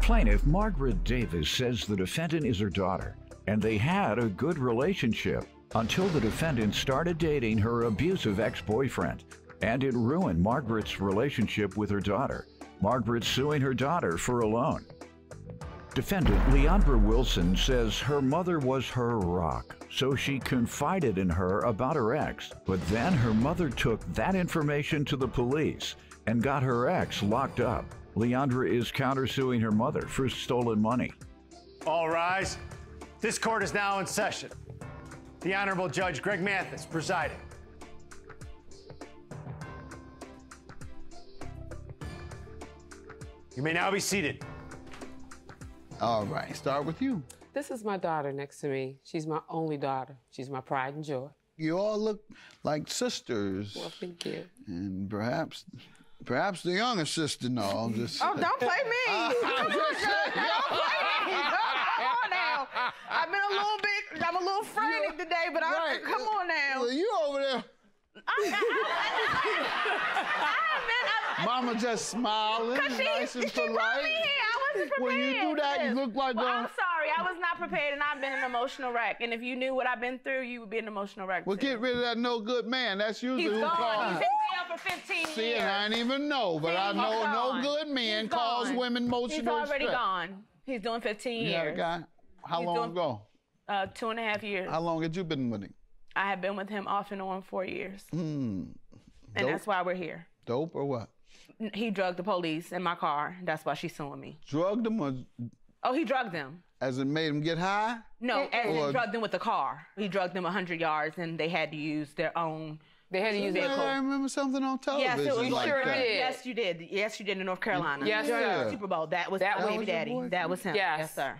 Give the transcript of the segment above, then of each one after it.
Plaintiff Margaret Davis says the defendant is her daughter, and they had a good relationship until the defendant started dating her abusive ex-boyfriend, and it ruined Margaret's relationship with her daughter. Margaret's suing her daughter for a loan. Defendant Leandra Wilson says her mother was her rock, so she confided in her about her ex, but then her mother took that information to the police and got her ex locked up. Leandra is countersuing her mother for stolen money. All rise. This court is now in session. The Honorable Judge Greg Mathis presiding. You may now be seated. All right, start with you. This is my daughter next to me. She's my only daughter. She's my pride and joy. You all look like sisters. Well, thank you. And perhaps the younger sister. No, I'm just. Oh, don't play me. Come on, Judge. Don't play me. Come on now. I'm a little frantic today, but Right. come on now. Well, you over there. Mama just smiling, nice and She brought polite. me here. I wasn't prepared. When you do that, you look like I'm sorry. I was not prepared, and I've been an emotional wreck. And if you knew what I've been through, you would be an emotional wreck, Well, too. get rid of that no good man. That's usually He's who gone. calls. He's in jail for 15 years. See, and I didn't even know, but I He's know gone. no good man He's calls gone. women emotional He's already distress. gone. He's doing 15 You had a years. guy? How He's long doing- ago? 2.5 years. How long had you been with him? I have been with him off and on 4 years. And Dope? that's why we're here. Dope or what? He drugged the police in my car. That's why she's suing me. Drugged him or Oh, he drugged them. as it made him get high? No, as Or- in drugged them with the car. He drugged them 100 yards, and they had to use their own. They had to use Yeah, vehicle. I remember something on television Yes, it was. like sure that. did. Yes, you did. Yes, you did in North Carolina. Yes, Yeah. sir. Super Bowl. That was That my was baby your daddy. boyfriend? That was him. Yes. sir.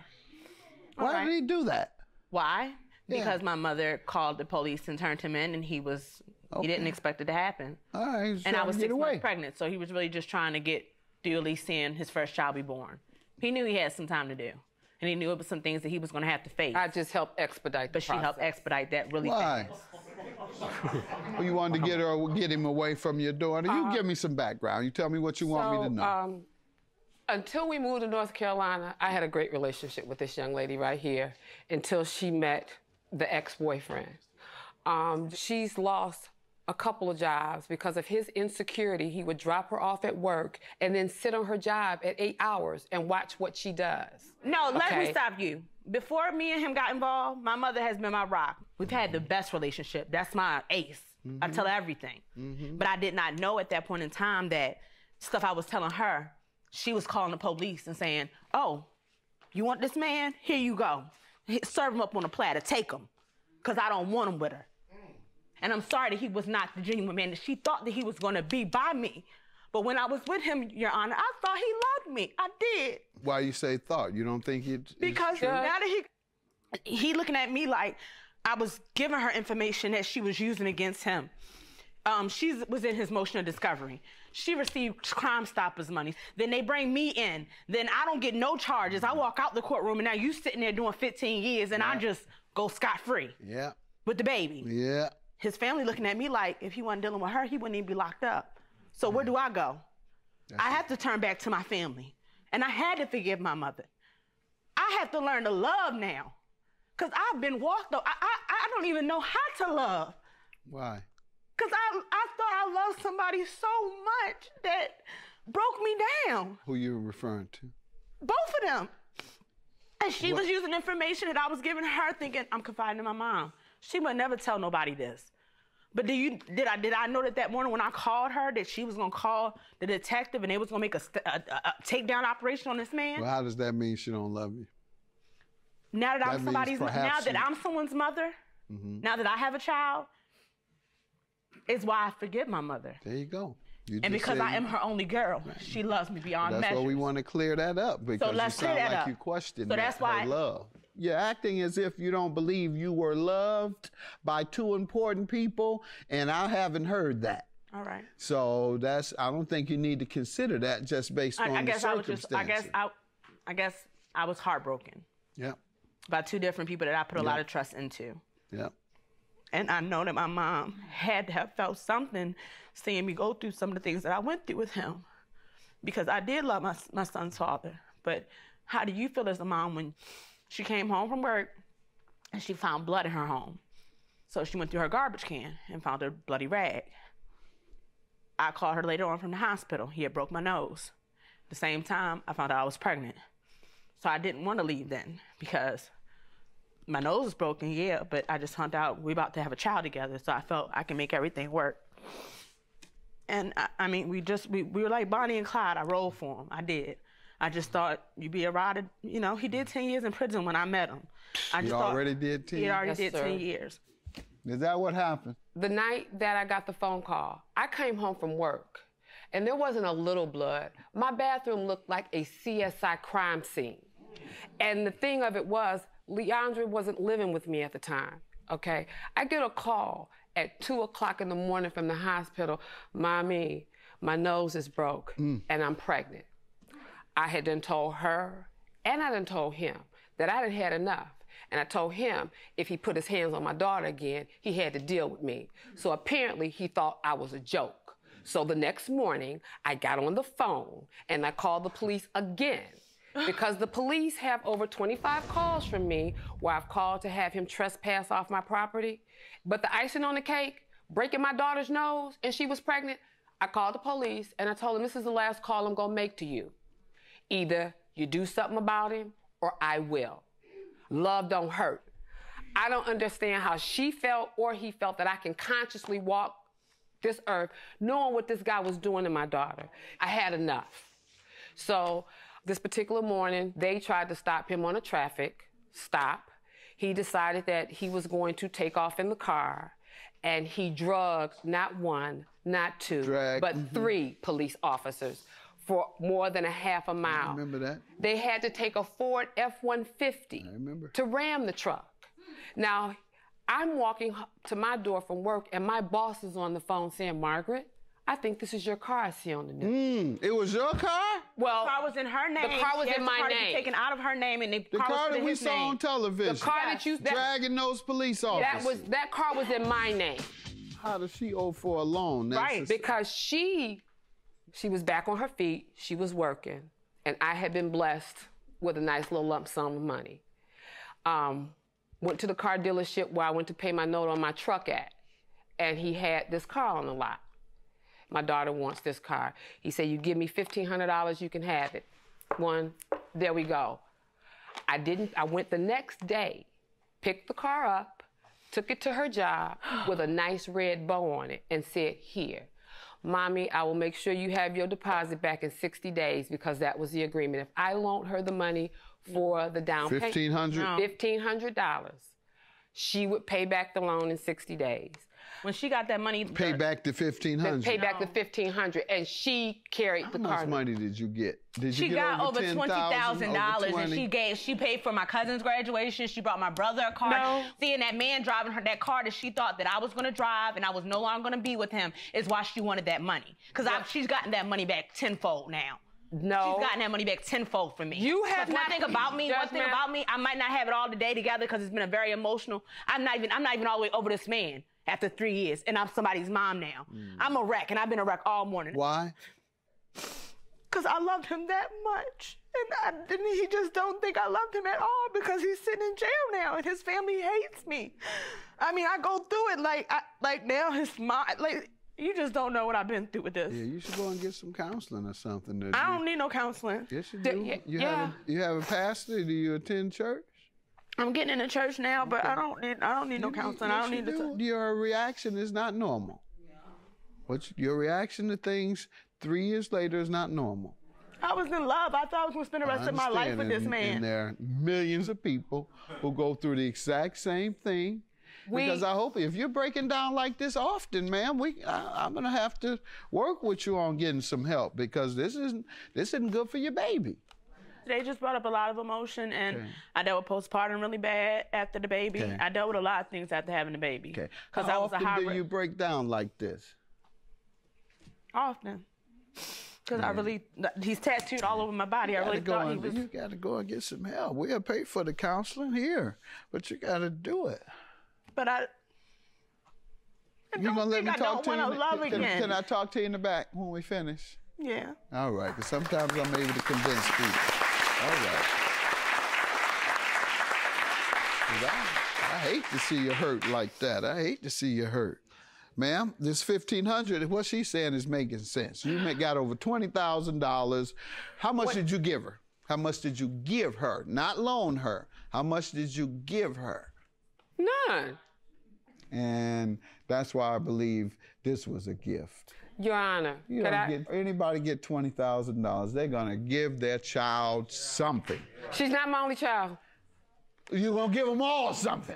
Why did he do that? Why? Yeah. Because my mother called the police and turned him in, and he didn't expect it to happen. All right, he was And I trying was to 6 get months away. pregnant, so he was really just trying to get duly seeing his first child be born. He knew he had some time to do, and he knew it was some things that he was going to have to face. I just helped expedite the But she helped process. expedite that really Why? fast. Well, you wanted to get him away from your daughter. You give me some background. You tell me what you want me to know. Until we moved to North Carolina, I had a great relationship with this young lady right here until she met the ex-boyfriend. She's lost a couple of jobs because of his insecurity. He would drop her off at work and then sit on her job at 8 hours and watch what she does. No, let me Okay. stop you. Before me and him got involved, my mother has been my rock. We've had the best relationship. That's my ace. I tell her everything. But I did not know at that point in time that stuff I was telling her, she was calling the police and saying, oh, you want this man? Here you go. Serve him up on a platter. Take him. Because I don't want him with her. And I'm sorry that he was not the genuine man that she thought that he was going to be by me. But when I was with him, Your Honor, I thought he loved me. I did. Why you say thought? You don't think it's Because true? now that he looking at me like I was giving her information that she was using against him. She was in his motion of discovery. She received Crime Stoppers money. Then they bring me in. Then I don't get no charges. I walk out the courtroom, and now you sitting there doing 15 years, and I just go scot-free Yeah. with the baby. Yeah. His family looking at me like if he wasn't dealing with her, he wouldn't even be locked up. So where do I go? I have to turn back to my family. And I had to forgive my mother. I have to learn to love now. Because I've been walked up. I don't even know how to love. Why? Because I thought I loved somebody so much that broke me down. Who you referring to? Both of them. And she was using information that I was giving her thinking, I'm confiding in my mom. She would never tell nobody this. But did I know that morning when I called her that she was going to call the detective and they was going to make a takedown operation on this man? Well, how does that mean she don't love you? Now that That means perhaps now that you- I'm someone's mother, now that I have a child, is why I forgive my mother. There you go. You And just because said I am her only girl, she loves me beyond That's measure. why we want to clear that up because let's you sound clear that like up. you question So that's why- her love. You're acting as if you don't believe you were loved by two important people, and I haven't heard that. All right. So I don't think you need to consider that just based on I the guess circumstances. I guess I was heartbroken Yeah, by two different people that I put a lot of trust into. yeah. And I know that my mom had to have felt something seeing me go through some of the things that I went through with him. Because I did love my son's father. But how do you feel as a mom when she came home from work and she found blood in her home? So she went through her garbage can and found a bloody rag. I called her later on from the hospital. He had broke my nose. At the same time, I found out I was pregnant. So I didn't want to leave then because my nose was broken, yeah, but I just found out we about to have a child together, so I felt I can make everything work. And I mean, we were like Bonnie and Clyde. I rolled for him. I did. I just thought you'd be a rider. You know, he did 10 years in prison when I met him. He already did 10 years? He already did 10 years. Is that what happened? The night that I got the phone call, I came home from work, and there wasn't a little blood. My bathroom looked like a CSI crime scene. And the thing of it was, Leandre wasn't living with me at the time, okay? I get a call at 2 o'clock in the morning from the hospital, Mommy, my nose is broke and I'm pregnant. I had done told her and I done told him that I done had enough. And I told him if he put his hands on my daughter again, he had to deal with me. So apparently he thought I was a joke. So the next morning, I got on the phone and I called the police again because the police have over 25 calls from me where I've called to have him trespass off my property. But the icing on the cake, breaking my daughter's nose and she was pregnant, I called the police and I told them this is the last call I'm gonna make to you. Either you do something about him or I will. Love don't hurt. I don't understand how she felt or he felt that I can consciously walk this earth knowing what this guy was doing to my daughter. I had enough. So this particular morning, they tried to stop him on a traffic stop. He decided that he was going to take off in the car, and he drugged not one, not two, but 3 police officers for more than a half a mile. I remember that. They had to take a Ford F-150 to ram the truck. Now, I'm walking to my door from work, and my boss is on the phone saying, Margaret, I think this is your car I see on the news. It was your car? Well, the car was in her name. The car was in my name. Taken out of her name, and the car that we saw on television. The car that you dragging those police officers. That car was in my name. How does she owe for a loan? Right, because she was back on her feet. She was working, and I had been blessed with a nice little lump sum of money. Went to the car dealership where I went to pay my note on my truck at, and he had this car on the lot. My daughter wants this car. He said, you give me $1,500, you can have it. There we go. I went the next day, picked the car up, took it to her job with a nice red bow on it and said, here, Mommy, I will make sure you have your deposit back in 60 days because that was the agreement. If I loaned her the money for the down payment, $1,500, she would pay back the loan in 60 days. When she got that money, pay back the $1,500. Pay back the $1,500, and she carried the car. How much money did you get? Did you she get got over $20,000, and she paid for my cousin's graduation. She brought my brother a car. No. Seeing that man driving her that car that she thought that I was going to drive and I was no longer going to be with him is why she wanted that money. Because she's gotten that money back tenfold now. No. She's gotten that money back tenfold from me. You have one thing about me, I might not have it all today together because it's been a very emotional. I'm not even all the way over this man after 3 years, and I'm somebody's mom now. I'm a wreck, and I've been a wreck all morning. Why? Because I loved him that much. And he just don't think I loved him at all because he's sitting in jail now, and his family hates me. I mean, I go through it like now his mom, like, you just don't know what I've been through with this. Yeah, you should go and get some counseling or something. I don't need no counseling. Yes, you do. You have a pastor? Do you attend church? I'm getting into church now, but I don't need no counseling. I don't need to. Your reaction is not normal. Your reaction to things 3 years later is not normal. I was in love. I thought I was going to spend the rest of my life with this man. And there are millions of people who go through the exact same thing. Because I hope if you're breaking down like this often, ma'am, I'm gonna have to work with you on getting some help because this isn't good for your baby. They just brought up a lot of emotion, and I dealt with postpartum really bad after the baby. I dealt with a lot of things after having the baby. How often do you break down like this? Often. Because he's tattooed all over my body. I really thought he was. You got to go and get some help. We'll pay for the counseling here, but you got to do it. But I don't want to love again. Can I talk to you in the back when we finish? Yeah. All right, because sometimes I'm able to convince people. All right. I hate to see you hurt like that. I hate to see you hurt. Ma'am, this $1,500, what she's saying is making sense. You got over $20,000. How much did you give her? How much did you give her? Not loan her. How much did you give her? None. And that's why I believe this was a gift. Your Honor, Anybody get $20,000, they're gonna give their child something. She's not my only child. You're gonna give them all something.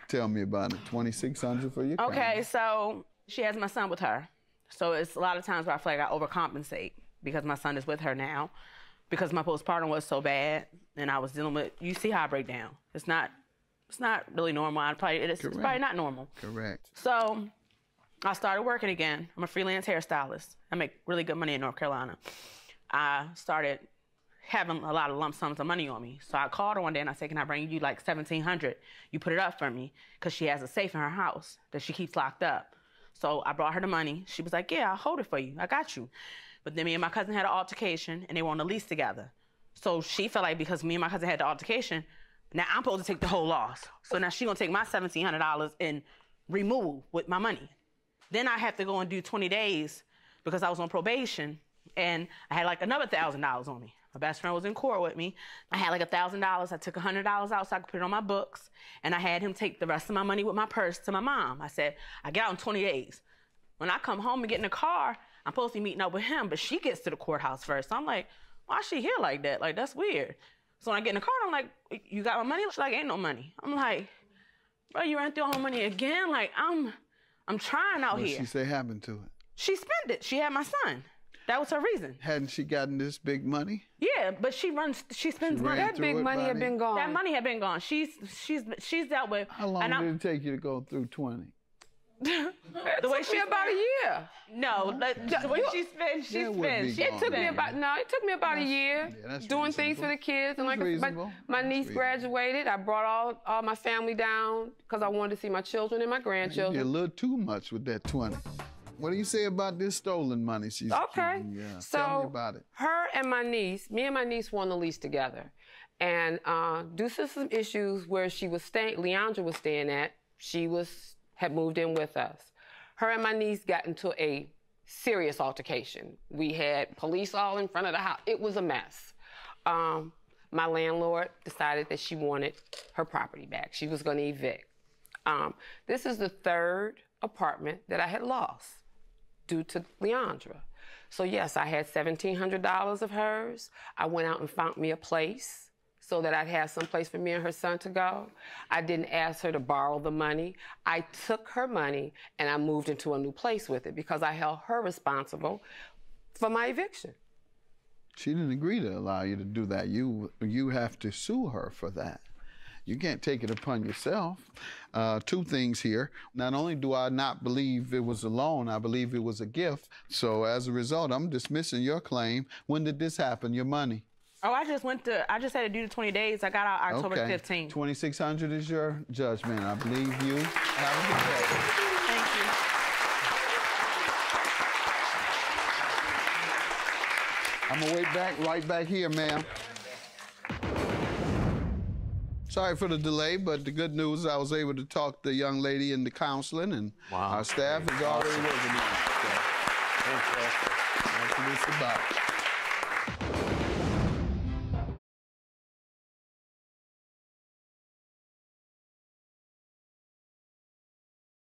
Tell me about it. $2,600 for your car. Okay, so she has my son with her. So it's a lot of times where I feel like I overcompensate because my son is with her now, because my postpartum was so bad and I was dealing with, you see how I break down. It's not really normal. It's probably not normal. Correct. So I started working again. I'm a freelance hairstylist. I make really good money in North Carolina. I started having a lot of lump sums of money on me. So I called her one day and I said, can I bring you like $1,700? You put it up for me, because she has a safe in her house that she keeps locked up. So I brought her the money. She was like, yeah, I'll hold it for you. I got you. But then me and my cousin had an altercation and they were on the lease together. So she felt like because me and my cousin had the altercation, now I'm supposed to take the whole loss. So now she's gonna take my $1,700 and remove with my money. Then I have to go and do 20 days because I was on probation and I had like another $1,000 on me. My best friend was in court with me. I had like $1,000. I took $100 out so I could put it on my books. And I had him take the rest of my money with my purse to my mom. I said, I get out in 20 days. When I come home and get in the car, I'm supposed to be meeting up with him, but she gets to the courthouse first. So I'm like, why is she here like that? Like, that's weird. So when I get in the car, I'm like, you got my money? She's like, ain't no money. I'm like, bro, you ran through all my money again? Like, I'm trying out here. What did she say happened to it? She spent it. She had my son. That was her reason. Hadn't she gotten this big money? Yeah, but she spends money. That big money had been gone. That money had been gone. She's dealt with. How long did it take you to go through 20? The way she about a year. No, the way she spends. It took me about a year doing things for the kids. And like my niece graduated. I brought all my family down because I wanted to see my children and my grandchildren. You did a little too much with that 20. What do you say about this stolen money she's accusing? Yeah. So tell me about it. Her and my niece, me and my niece won the lease together. And due to some issues where Leandra was staying at, had moved in with us. Her and my niece got into a serious altercation. We had police all in front of the house. It was a mess. My landlord decided that she wanted her property back. She was going to evict. This is the third apartment that I had lost due to Leandra. So yes, I had $1,700 of hers. I went out and found me a place so that I'd have some place for me and her son to go. I didn't ask her to borrow the money. I took her money and I moved into a new place with it because I held her responsible for my eviction. She didn't agree to allow you to do that. You have to sue her for that. You can't take it upon yourself. Two things here. Not only do I not believe it was a loan, I believe it was a gift. So as a result, I'm dismissing your claim. When did this happen, your money? Oh, I just had to do the 20 days. I got out October 15th. $2,600 is your judgment. I believe you. Have a good day. Thank you. I'm gonna wait right back here, ma'am. Sorry for the delay, but the good news is I was able to talk to the young lady in the counseling, and our staff is already working on it. So, that's what it's about.